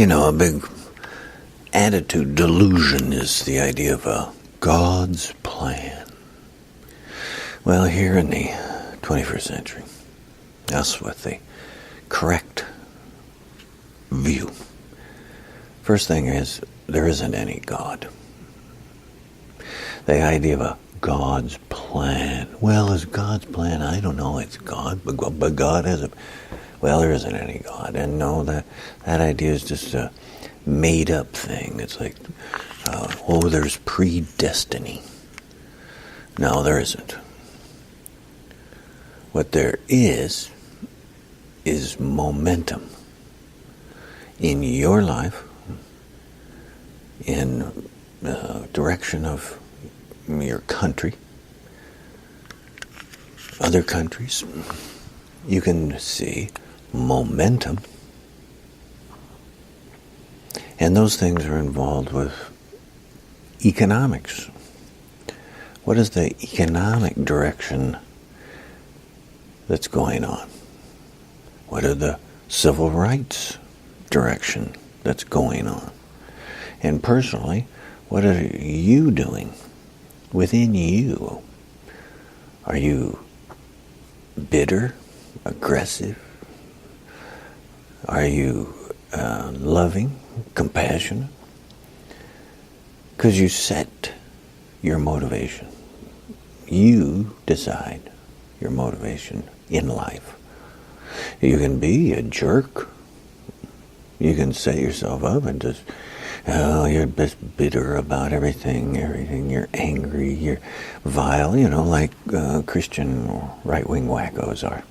A big attitude delusion is the idea of a God's plan. Well, here in the 21st century, us with the correct view. First thing is, there isn't any God. The idea of a God's plan. Well, is God's plan? I don't know. It's God, but God has a... Well, there isn't any God. And no, that idea is just a made-up thing. It's like, there's predestiny. No, there isn't. What there is momentum in your life, in the direction of your country, other countries. You can see momentum. And those things are involved with economics. What is the economic direction that's going on? What are the civil rights direction that's going on? And personally, what are you doing within you? Are you bitter, aggressive? Are you loving, compassionate? Because you set your motivation. You decide your motivation in life. You can be a jerk. You can set yourself up and just, you're just bitter about everything, you're angry, you're vile, like Christian right-wing wackos are.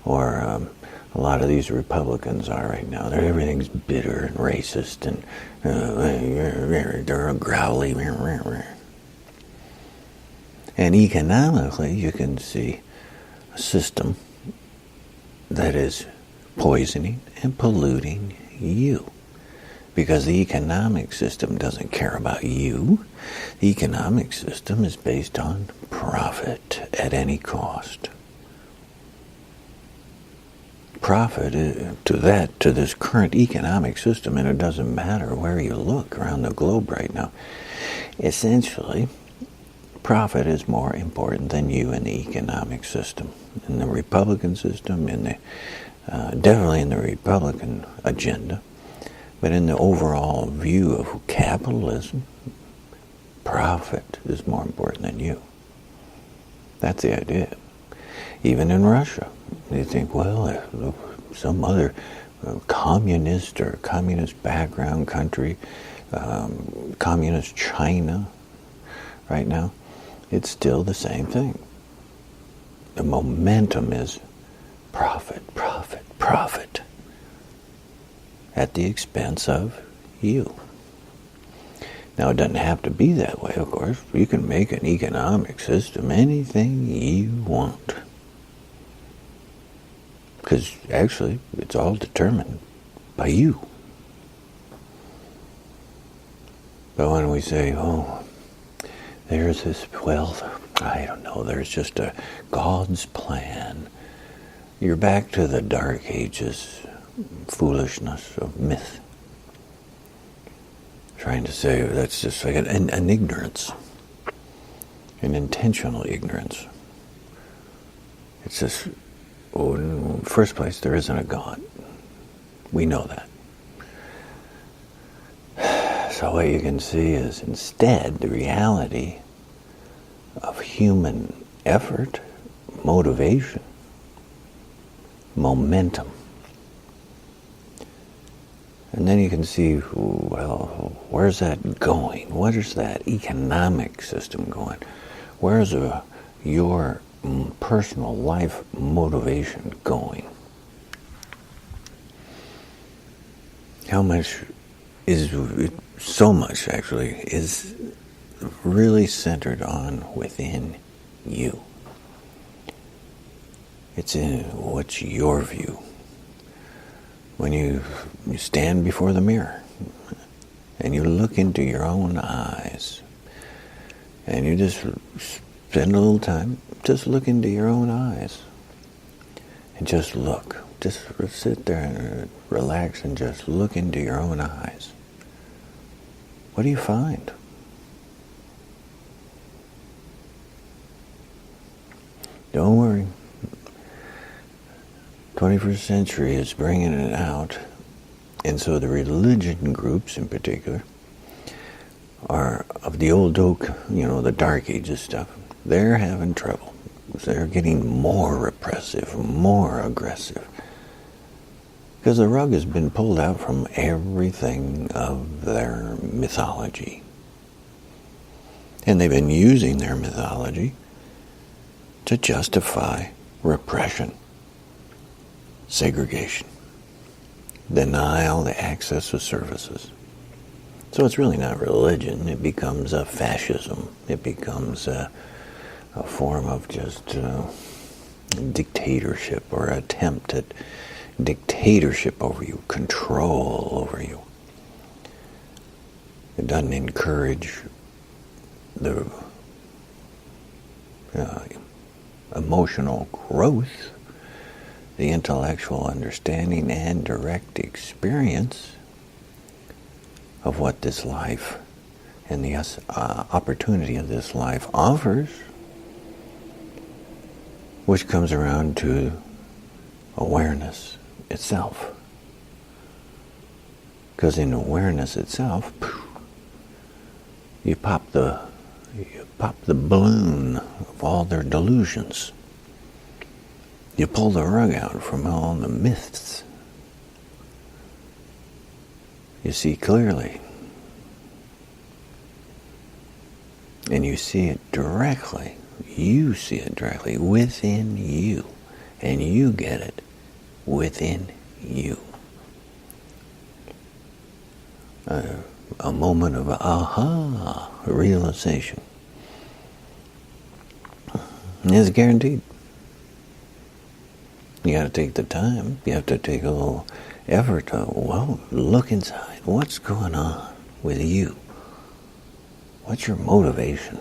Or a lot of these Republicans are right now. Everything's bitter and racist and they're growly. And economically, you can see a system that is poisoning and polluting you. Because the economic system doesn't care about you. The economic system is based on profit at any cost. Profit to this current economic system, and it doesn't matter where you look around the globe right now. Essentially, profit is more important than you in the economic system. In the Republican system, definitely in the Republican agenda, but in the overall view of capitalism, profit is more important than you. That's the idea. Even in Russia, you think, some other communist or communist background country, communist China, right now, it's still the same thing. The momentum is profit, profit, profit, at the expense of you. Now, it doesn't have to be that way, of course. You can make an economic system anything you want. Because actually, it's all determined by you. But when we say, there's this, I don't know, there's just a God's plan, you're back to the Dark Ages foolishness of myth. Trying to say that's just like an ignorance, an intentional ignorance. It's just, in the first place, there isn't a God. We know that. So what you can see is instead the reality of human effort, motivation, momentum. And then you can see, where's that going? What is that economic system going? Where's your personal life motivation going? How much is, so much actually, is really centered on within you. It's in what's your view. When you stand before the mirror and you look into your own eyes and you just spend a little time, just look into your own eyes and just look. just sit there and relax and just look into your own eyes. What do you find? Don't worry. 21st century is bringing it out. And so the religion groups in particular are of the old oak, the dark ages stuff. They're having trouble. They're getting more repressive, more aggressive. Because the rug has been pulled out from everything of their mythology. And they've been using their mythology to justify repression, segregation, denial, the access to services. So it's really not religion. It becomes a fascism. It becomes a form of just dictatorship or attempt at dictatorship over you, control over you. It doesn't encourage the emotional growth, the intellectual understanding and direct experience of what this life and the opportunity of this life offers, which comes around to awareness itself. Because in awareness itself, you pop the balloon of all their delusions. You pull the rug out from all the myths. You see clearly. And you see it directly. You see it directly within you. And you get it within you. A moment of aha realization is guaranteed. You got to take the time. You have to take a little effort to, look inside. What's going on with you? What's your motivation?